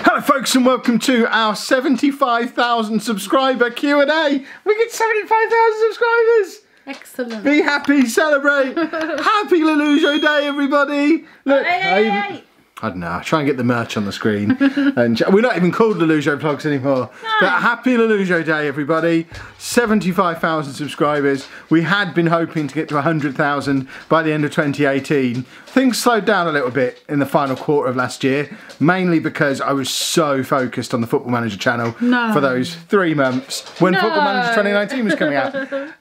Hello folks and welcome to our 75,000 subscriber Q&A. We get 75,000 subscribers. Excellent. Be happy, celebrate. Happy Lelujo Day everybody. Look, hey. I don't know, try and get the merch on the screen. And we're not even called Lelujo Vlogs anymore. No. But happy Lelujo Day everybody. 75,000 subscribers. We had been hoping to get to 100,000 by the end of 2018. Things slowed down a little bit in the final quarter of last year, mainly because I was so focused on the Football Manager channel for those 3 months when Football Manager 2019 was coming out.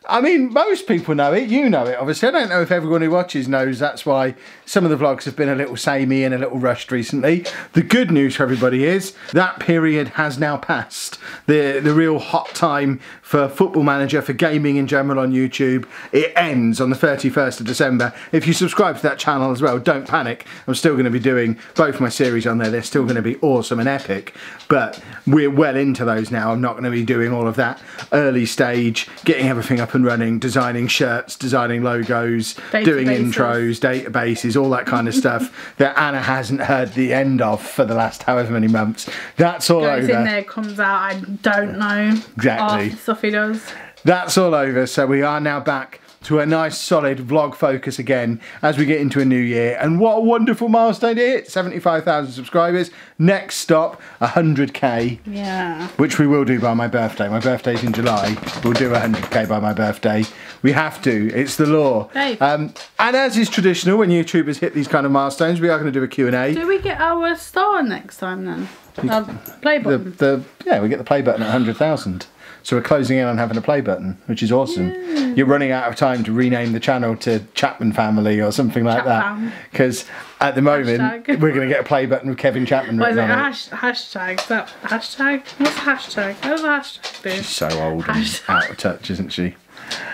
I mean, most people know it, you know it obviously. I don't know if everyone who watches knows that's why some of the vlogs have been a little samey and a little rushed recently. The good news for everybody is that period has now passed. The real hot time for Football Manager, for gaming in general on YouTube, it ends on the 31st of December. If you subscribe to that channel as well, don't panic. I'm still going to be doing both my series on there. They're still going to be awesome and epic, but we're well into those now. I'm not going to be doing all of that early stage, getting everything up and running, designing shirts, designing logos, doing intros, databases, all that kind of stuff that Anna hasn't heard the end of for the last however many months. That's all over. Goes in there, comes out, I don't know. Exactly. Half the stuff he does. That's all over, so we are now back to a nice solid vlog focus again as we get into a new year. And what a wonderful milestone to hit, 75,000 subscribers. Next stop, 100k. Yeah. Which we will do by my birthday. My birthday's in July. We'll do 100k by my birthday. We have to, it's the law. And as is traditional when YouTubers hit these kind of milestones, we are going to do a Q&A. Do we get our star next time then? Our play button? Yeah, we get the play button at 100,000. So we're closing in on having a play button, which is awesome. Yeah. You're running out of time to rename the channel to Chapman Family or something like that. Because at the moment, we're going to get a play button with Kevin Chapman written on it. Hashtag? Is that hashtag? What's a hashtag? What's a hashtag do? She's so old and out of touch, isn't she?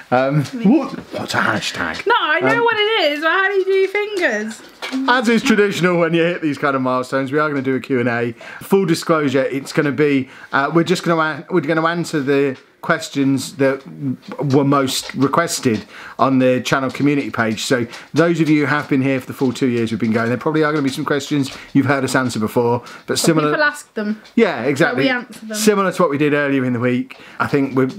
What's a hashtag? No, I know what it is, but how do you do your fingers? As is traditional when you hit these kind of milestones, we are going to do a Q&A. Full disclosure, it's going to be, we're going to answer the questions that were most requested on the channel community page. So those of you who have been here for the full 2 years we've been going, there probably are going to be some questions you've heard us answer before, but similar. People ask them. Yeah, exactly. So we answer them. Similar to what we did earlier in the week. I think we've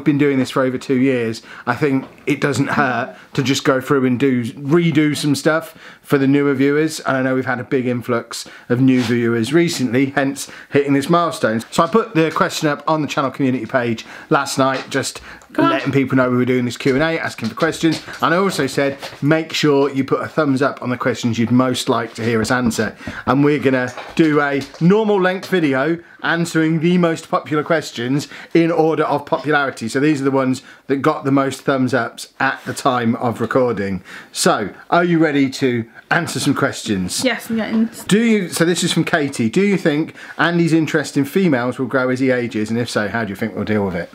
been doing this for over 2 years. I think it doesn't hurt to just go through and redo some stuff for the newer viewers. And I know we've had a big influx of new viewers recently, hence hitting this milestone. So I put the question up on the channel community page last night, just letting people know we were doing this Q&A, asking for questions. And I also said, make sure you put a thumbs up on the questions you'd most like to hear us answer. And we're gonna do a normal length video answering the most popular questions in order of popularity. So these are the ones that got the most thumbs ups at the time of recording. So, are you ready to answer some questions? Yes, I'm getting. So this is from Katie. Do you think Andy's interest in females will grow as he ages? And if so, how do you think we'll deal with it?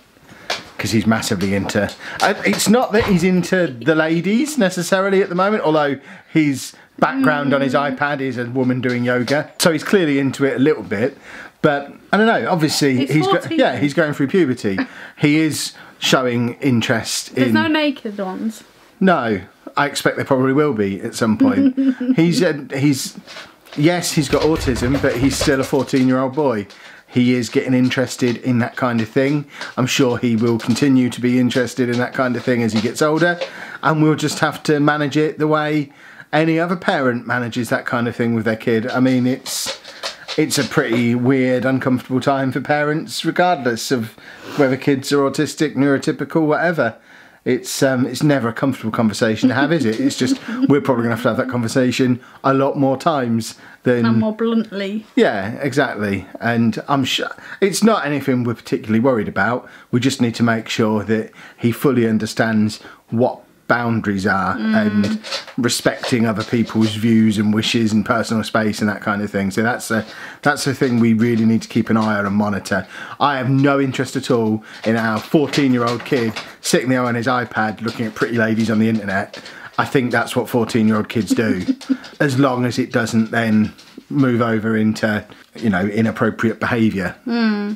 Because he's massively into... it's not that he's into the ladies necessarily at the moment, although his background on his iPad is a woman doing yoga. So he's clearly into it a little bit. But, I don't know, obviously he's going through puberty. He is showing interest in... There's no naked ones. No, I expect there probably will be at some point. Yes, he's got autism, but he's still a 14-year-old boy. He is getting interested in that kind of thing. I'm sure he will continue to be interested in that kind of thing as he gets older. And we'll just have to manage it the way any other parent manages that kind of thing with their kid. I mean, it's a pretty weird, uncomfortable time for parents, regardless of whether kids are autistic, neurotypical, whatever. It's never a comfortable conversation to have, is it? It's just, we're probably going to have that conversation a lot more times than... And more bluntly. Yeah, exactly. And I'm sure it's not anything we're particularly worried about. We just need to make sure that he fully understands what boundaries are and respecting other people's views and wishes and personal space and that kind of thing. So that's a thing we really need to keep an eye on and monitor. I have no interest at all in our 14-year-old kid sitting there on his iPad looking at pretty ladies on the internet. I think that's what 14-year-old kids do, as long as it doesn't then move over into, you know, inappropriate behaviour.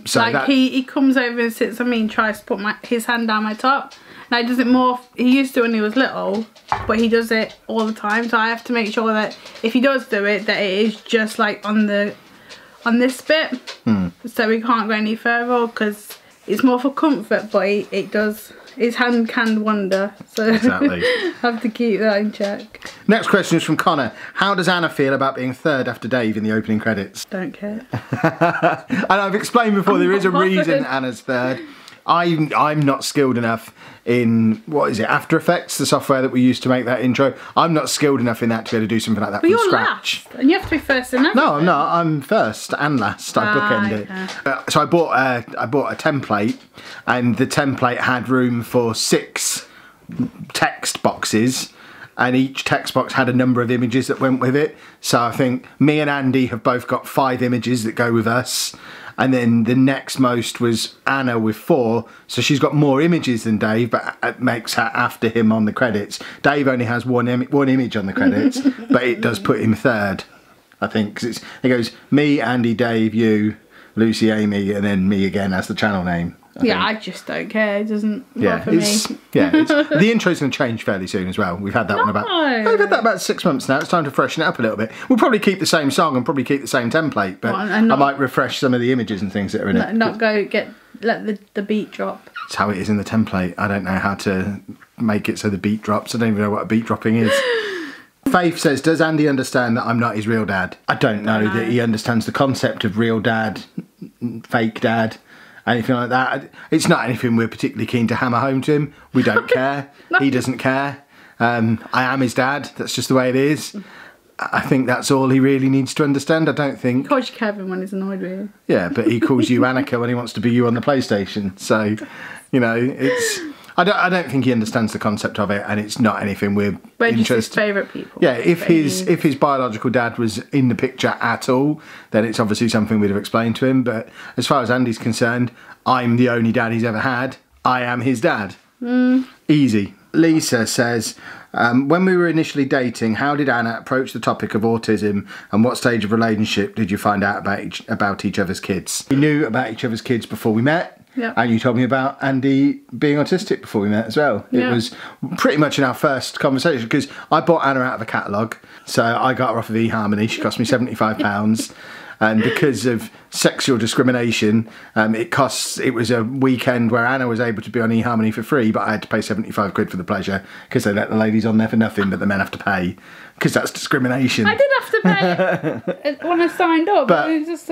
So like he comes over and sits on me and tries to put his hand down my top. Now he does it more, he used to when he was little, but he does it all the time. So I have to make sure that if he does do it, that it is just like on the on this bit, so we can't go any further because it's more for comfort, but it does. His hand can wander, so Exactly. have to keep that in check. Next question is from Connor. How does Anna feel about being third after Dave in the opening credits? Don't care. And I've explained before, there is a reason Anna's third. I'm not skilled enough in, what is it, After Effects, the software that we use to make that intro. I'm not skilled enough in that to be able to do something like that But from you're scratch. last, and you have to be first in everything. No, I'm not. I'm first and last. I bookend it. So I bought a template, and the template had room for 6 text boxes, and each text box had a number of images that went with it. So I think me and Andy have both got 5 images that go with us. And then the next most was Anna with 4. So she's got more images than Dave, but it makes her after him on the credits. Dave only has one image on the credits, but it does put him third, I think. Because it goes me, Andy, Dave, you, Lucy, Amy, and then me again as the channel name. I just don't care. It doesn't bother me. The intro's going to change fairly soon as well. We've had that one we've had that about 6 months now. It's time to freshen it up a little bit. We'll probably keep the same song and probably keep the same template, but I might refresh some of the images and things that are in it. Not let the beat drop. It's how it is in the template. I don't know how to make it so the beat drops. I don't even know what a beat dropping is. Faith says, does Andy understand that I'm not his real dad? I don't know that he understands the concept of real dad, fake dad, anything like that. It's not anything we're particularly keen to hammer home to him. We don't care. He doesn't care. I am his dad. That's just the way it is. I think that's all he really needs to understand. I don't think... He calls you Kevin when he's annoyed with you. Yeah, but he calls you Annika when he wants to be you on the PlayStation. So, you know, it's... I don't think he understands the concept of it, and it's not anything we're just interested. His favourite people. Yeah, if his biological dad was in the picture at all, then it's obviously something we'd have explained to him. But as far as Andy's concerned, I'm the only dad he's ever had. I am his dad. Easy. Lisa says, when we were initially dating, how did Anna approach the topic of autism, and what stage of relationship did you find out about each other's kids? We knew about each other's kids before we met. Yeah. And you told me about Andy being autistic before we met as well. Yeah. It was pretty much in our first conversation, because I bought Anna out of a catalogue. So I got her off of eHarmony. She cost me £75. And because of sexual discrimination, it was a weekend where Anna was able to be on eHarmony for free, but I had to pay 75 quid for the pleasure, because they let the ladies on there for nothing, but the men have to pay, because that's discrimination. I did have to pay when I signed up, but it was just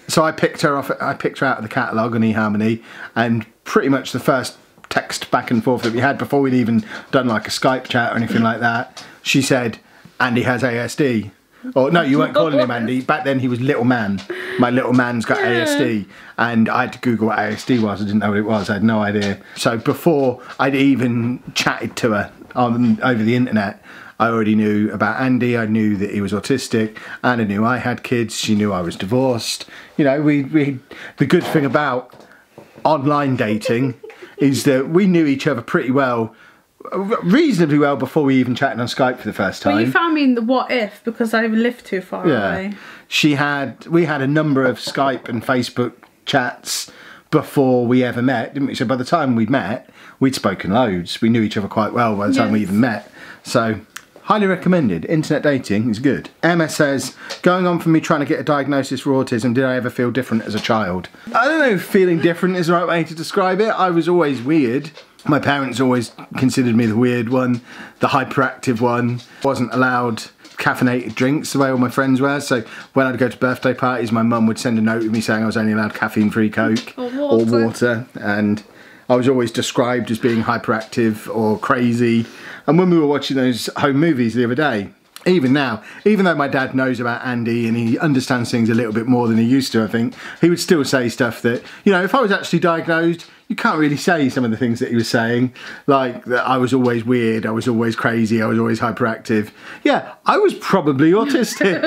So I picked her out of the catalogue on eHarmony, and pretty much the first text back and forth that we had before we'd even done like a Skype chat or anything like that, she said, Andy has ASD. Or no, you weren't calling him Andy. Back then he was Little Man. My little man's got ASD. And I had to Google what ASD was. I didn't know what it was. I had no idea. So before I'd even chatted to her over the internet, I already knew about Andy. I knew that he was autistic. Anna knew I had kids. She knew I was divorced. You know, the good thing about online dating is that we knew each other pretty well, reasonably well, before we even chatted on Skype for the first time. But you found me in the what if, because I lived too far away. We had a number of Skype and Facebook chats before we ever met, didn't we? So by the time we'd met, we'd spoken loads. We knew each other quite well by the time we even met. So highly recommended. Internet dating is good. Emma says, going on from me trying to get a diagnosis for autism, did I ever feel different as a child? I don't know if feeling different is the right way to describe it. I was always weird. My parents always considered me the weird one, the hyperactive one. Wasn't allowed caffeinated drinks the way all my friends were, so when I'd go to birthday parties, my mum would send a note with me saying I was only allowed caffeine-free Coke or water, and I was always described as being hyperactive or crazy. And when we were watching those home movies the other day, even now, even though my dad knows about Andy and he understands things a little bit more than he used to, I think, he would still say stuff that, you know, if I was actually diagnosed, you can't really say some of the things that he was saying, like that I was always weird, I was always crazy, I was always hyperactive. Yeah, I was probably autistic.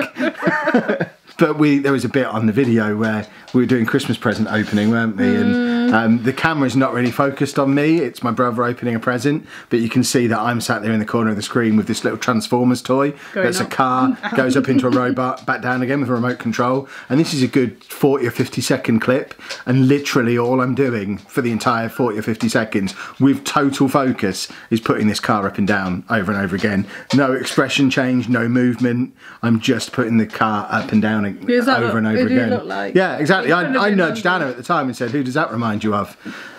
But there was a bit on the video where we were doing Christmas present opening, weren't we? And The camera's not really focused on me. It's my brother opening a present, but you can see that I'm sat there in the corner of the screen with this little Transformers toy. That's a car, goes up into a robot, back down again with a remote control. And this is a good 40 or 50 second clip, and literally all I'm doing for the entire 40 or 50 seconds with total focus is putting this car up and down over and over again. No expression change, no movement. I'm just putting the car up and down over and over again. Who did it look like? Yeah, exactly. I nudged Anna at the time and said, "Who does that remind you of?"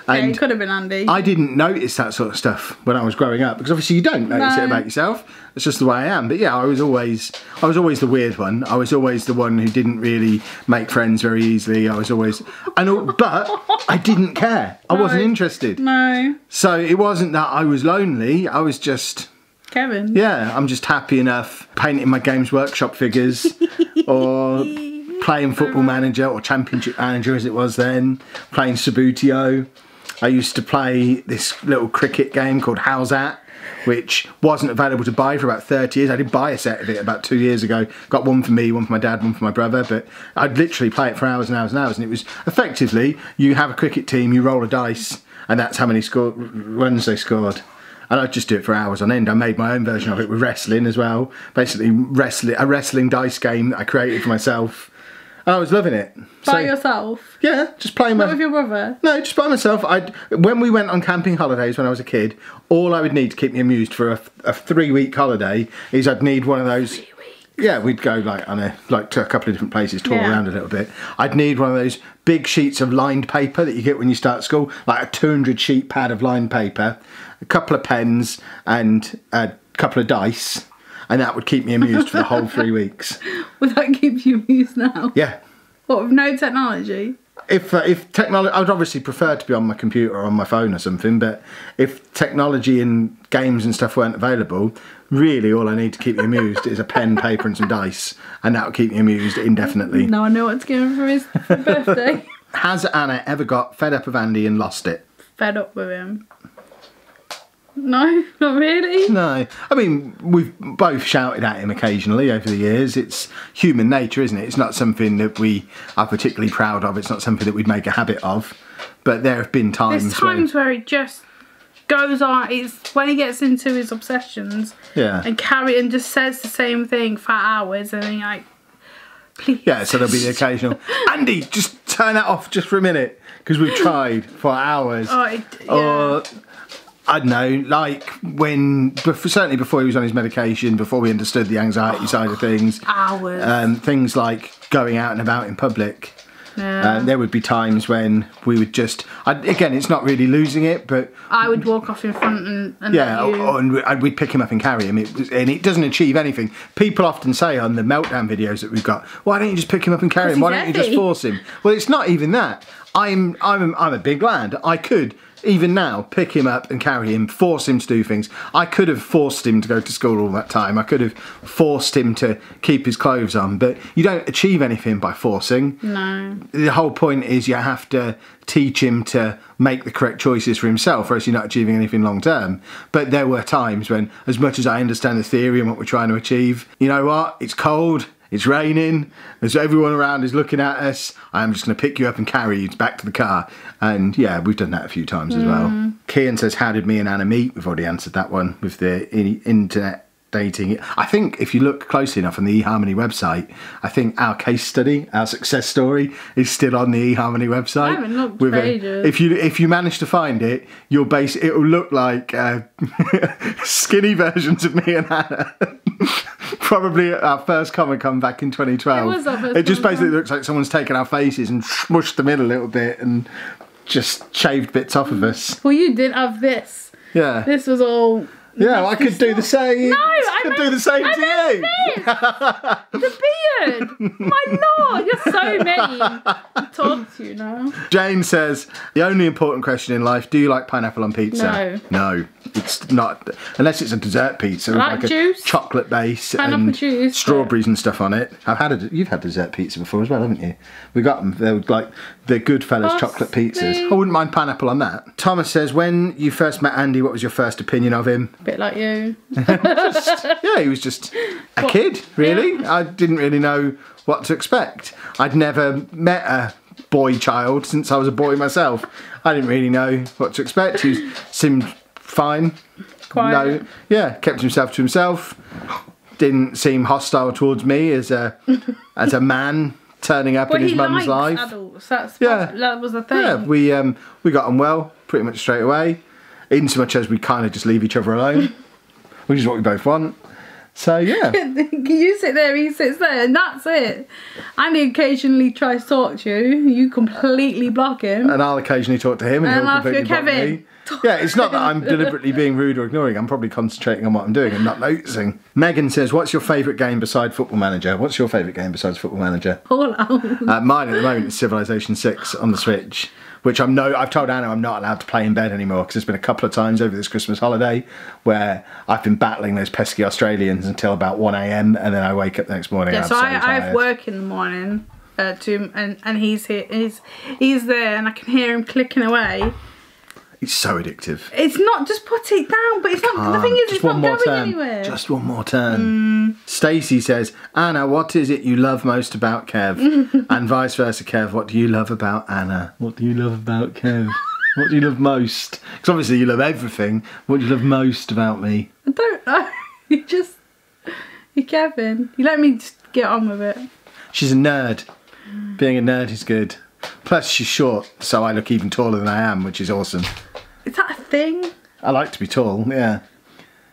And yeah, it could have been Andy. I didn't notice that sort of stuff when I was growing up, because obviously you don't notice it about yourself. It's just the way I am. But yeah, I was always the weird one. I was always the one who didn't really make friends very easily. I was always, but I didn't care. I wasn't interested. No. So it wasn't that I was lonely. I was just Kevin. Yeah, I'm just happy enough painting my Games Workshop figures or playing Football Manager or Championship Manager as it was then, playing Subbuteo. I used to play this little cricket game called How's That, which wasn't available to buy for about 30 years. I did buy a set of it about 2 years ago. Got one for me, one for my dad, one for my brother, but I'd literally play it for hours and hours and hours, and it was effectively, you have a cricket team, you roll a dice, and that's how many runs they scored. And I'd just do it for hours on end. I made my own version of it with wrestling as well. Basically, a wrestling dice game that I created for myself. And I was loving it. By yourself? Yeah, just playing Not with your brother? No, just by myself. When we went on camping holidays when I was a kid, all I would need to keep me amused for a 3-week holiday is I'd need one of those. 3 weeks? Yeah, we'd go to a couple of different places, tour around a little bit. I'd need one of those big sheets of lined paper that you get when you start school, like a 200 sheet pad of lined paper, a couple of pens and a couple of dice, and that would keep me amused for the whole 3 weeks. Would that keep you amused now? Yeah. What, with no technology? If technology, I would obviously prefer to be on my computer or on my phone or something, but if technology and games and stuff weren't available, really all I need to keep me amused is a pen, paper and some dice, and that will keep me amused indefinitely. Now I know what to give him for his birthday. Has Anna ever got fed up of Andy and lost it? Fed up with him? No, not really. No. I mean, we've both shouted at him occasionally over the years. It's human nature, isn't it? It's not something that we are particularly proud of. It's not something that we'd make a habit of. But there have been times There's times where it just goes on. It's when he gets into his obsessions. Yeah. And just says the same thing for hours, and then you're like, please. Yeah, so there'll be the occasional, Andy, just turn that off just for a minute, because we've tried for hours. Or, I don't know, like certainly before he was on his medication, before we understood the anxiety side of things. Hours. Things like going out and about in public. Yeah. There would be times when we would just, again, it's not really losing it, but I would walk off in front and and we'd pick him up and carry him, and it doesn't achieve anything. People often say on the meltdown videos that we've got, why don't you just pick him up and carry him? Why don't you just force him? Well, it's not even that. I'm a big lad. I could, even now, pick him up and carry him, force him to do things. I could have forced him to go to school all that time. I could have forced him to keep his clothes on, but you don't achieve anything by forcing. No. The whole point is you have to teach him to make the correct choices for himself, or else you're not achieving anything long term. But there were times when, as much as I understand the theory and what we're trying to achieve, you know what, it's cold, it's raining, as everyone around is looking at us, I'm just going to pick you up and carry you back to the car. And yeah, we've done that a few times as well. Kian says, how did me and Anna meet? We've already answered that one with the internet dating. I think if you look closely enough on the eHarmony website, I think our case study, our success story, is still on the eHarmony website. I haven't looked for ages. If you manage to find it, it will look like skinny versions of me and Anna. Probably our first Comic-Con back in 2012. It was our first It just Comic-Con. basically looks like someone's taken our faces and smushed them in a little bit and just shaved bits off of us. Well, you did have this. Yeah. This was all... Yeah, well, I could do the same. No, I could do the same to you. The beard. My lord, you're so mean. I talk to you now. Jane says, the only important question in life, do you like pineapple on pizza? No, it's not, unless it's a dessert pizza with like a juice. chocolate base Pineapple and juice, strawberries and stuff on it. You've had dessert pizza before as well, haven't you? We got them. They're like the Goodfellas chocolate pizzas. I wouldn't mind pineapple on that. Thomas says, when you first met Andy, what was your first opinion of him? Bit like you. Yeah, he was just a kid, really. Yeah. I didn't really know what to expect. I'd never met a boy child since I was a boy myself. I didn't really know what to expect. He seemed fine. Quiet. No, yeah, kept himself to himself. Didn't seem hostile towards me as a man turning up in his mum's life. Adults. That was the thing. Yeah, we got on well pretty much straight away. In so much as we kind of just leave each other alone, which is what we both want. So yeah. You sit there, he sits there, and that's it. And he occasionally tries to talk to you. You completely block him. And I'll occasionally talk to him, and he'll completely block me. Yeah, it's not that I'm deliberately being rude or ignoring. I'm probably concentrating on what I'm doing and not noticing. Megan says, "What's your favourite game besides Football Manager?" What's your favourite game besides Football Manager? All out. Mine at the moment is Civilization 6 on the Switch, which I've told Anna I'm not allowed to play in bed anymore because there's been a couple of times over this Christmas holiday where I've been battling those pesky Australians until about 1 AM and then I wake up the next morning. Yeah, so I have work in the morning and he's here. He's there, and I can hear him clicking away. It's so addictive. It's not, just put it down, but it's not. The thing is, it's not going anywhere. Just one more turn. Stacey says, "Anna, what is it you love most about Kev?" And vice versa, Kev, what do you love about Anna? What do you love about Kev? What do you love most? Because obviously you love everything. What do you love most about me? I don't know. You're Kevin. You let me just get on with it. She's a nerd. Being a nerd is good. Plus she's short, so I look even taller than I am, which is awesome. Is that a thing? I like to be tall, yeah.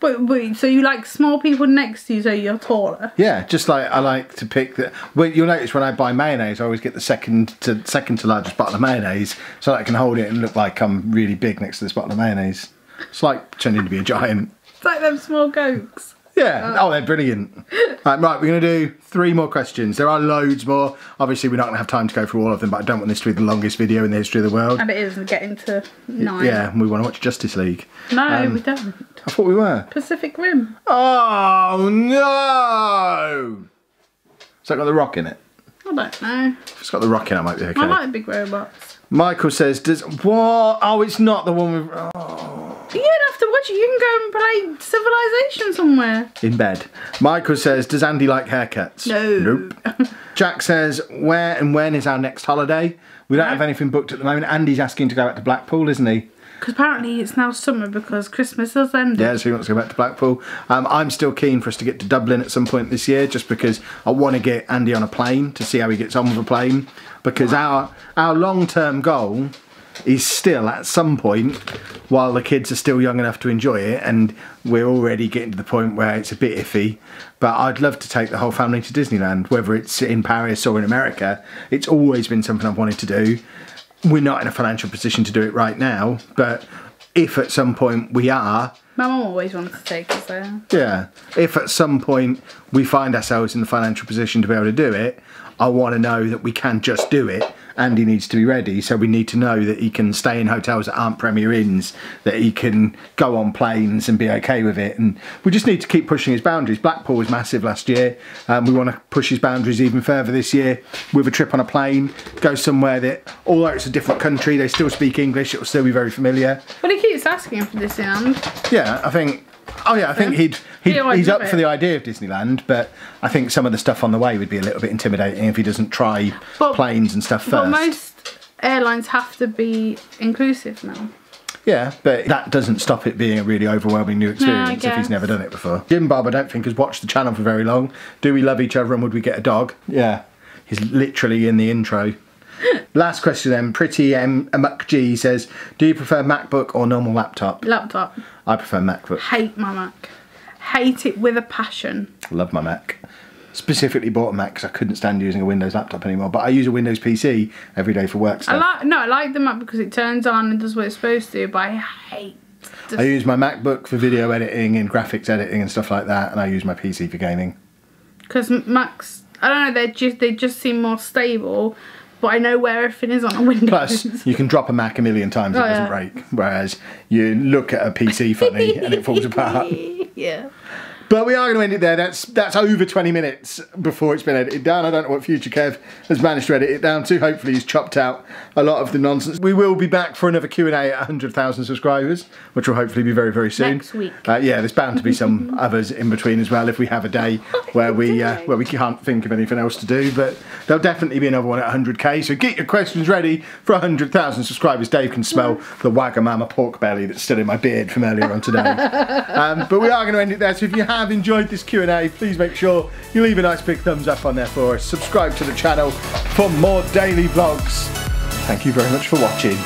But so you like small people next to you, so you're taller? Yeah, just like I like to pick the. Well, you'll notice when I buy mayonnaise, I always get the second to largest bottle of mayonnaise, so that I can hold it and look like I'm really big next to this bottle of mayonnaise. It's like pretending to be a giant. It's like them small Cokes. Yeah, oh, they're brilliant. Right, we're going to do 3 more questions. There are loads more. Obviously, we're not going to have time to go through all of them, but I don't want this to be the longest video in the history of the world. And it is getting to 9. Yeah, we want to watch Justice League. No, we don't. I thought we were. Pacific Rim. Oh, no! Has that got the Rock in it? I don't know. If it's got the Rock in it, I might be okay. I like big robots. Michael says, what? Oh, it's not the one with... Oh. You don't have to watch it. You can go and play Civilization somewhere. In bed. Michael says, does Andy like haircuts? No. Nope. Jack says, where and when is our next holiday? We don't have anything booked at the moment. Andy's asking to go back to Blackpool, isn't he? Because apparently it's now summer because Christmas has ended. Yeah, so he wants to go back to Blackpool. I'm still keen for us to get to Dublin at some point this year, just because I want to get Andy on a plane to see how he gets on with a plane. Because our long-term goal is still at some point, while the kids are still young enough to enjoy it, and we're already getting to the point where it's a bit iffy, but I'd love to take the whole family to Disneyland, whether it's in Paris or in America. It's always been something I've wanted to do. We're not in a financial position to do it right now, but if at some point we are... My mum always wanted to take us there. Yeah. If at some point we find ourselves in the financial position to be able to do it, I want to know that we can just do it. Andy needs to be ready, so we need to know that he can stay in hotels that aren't Premier Inns, that he can go on planes and be okay with it, and we just need to keep pushing his boundaries. Blackpool was massive last year, we want to push his boundaries even further this year with a trip on a plane, go somewhere that, although it's a different country, they still speak English, it'll still be very familiar. But he keeps asking for Disneyland. Yeah, I think... Oh yeah, I think he's up for the idea of Disneyland, but I think some of the stuff on the way would be a little bit intimidating if he doesn't try planes and stuff first. But most airlines have to be inclusive now. Yeah, but that doesn't stop it being a really overwhelming new experience if he's never done it before. Jim Bob, I don't think, has watched the channel for very long. Do we love each other and would we get a dog? Yeah, he's literally in the intro. Last question then, Pretty Amuk G says, do you prefer MacBook or normal laptop? Laptop. I prefer MacBook. Hate my Mac. Hate it with a passion. Love my Mac. Specifically bought a Mac because I couldn't stand using a Windows laptop anymore, but I use a Windows PC every day for work stuff. I like the Mac because it turns on and does what it's supposed to, but I hate... I use my MacBook for video editing and graphics editing and stuff like that, and I use my PC for gaming. Because Macs, I don't know, they just seem more stable. But I know where everything is on a Windows. Plus, you can drop a Mac a million times and it doesn't break. Whereas you look at a PC funny and it falls apart. Yeah. But we are going to end it there. That's over 20 minutes before it's been edited down. I don't know what future Kev has managed to edit it down to. Hopefully he's chopped out a lot of the nonsense. We will be back for another Q&A at 100,000 subscribers, which will hopefully be very, very soon. Next week. Yeah, there's bound to be some others in between as well if we have a day where we can't think of anything else to do. But there'll definitely be another one at 100k. So get your questions ready for 100,000 subscribers. Dave can smell the Wagamama pork belly that's still in my beard from earlier on today. But we are going to end it there. So if you have enjoyed this Q&A, please make sure you leave a nice big thumbs up on there for us. Subscribe to the channel for more daily vlogs. Thank you very much for watching.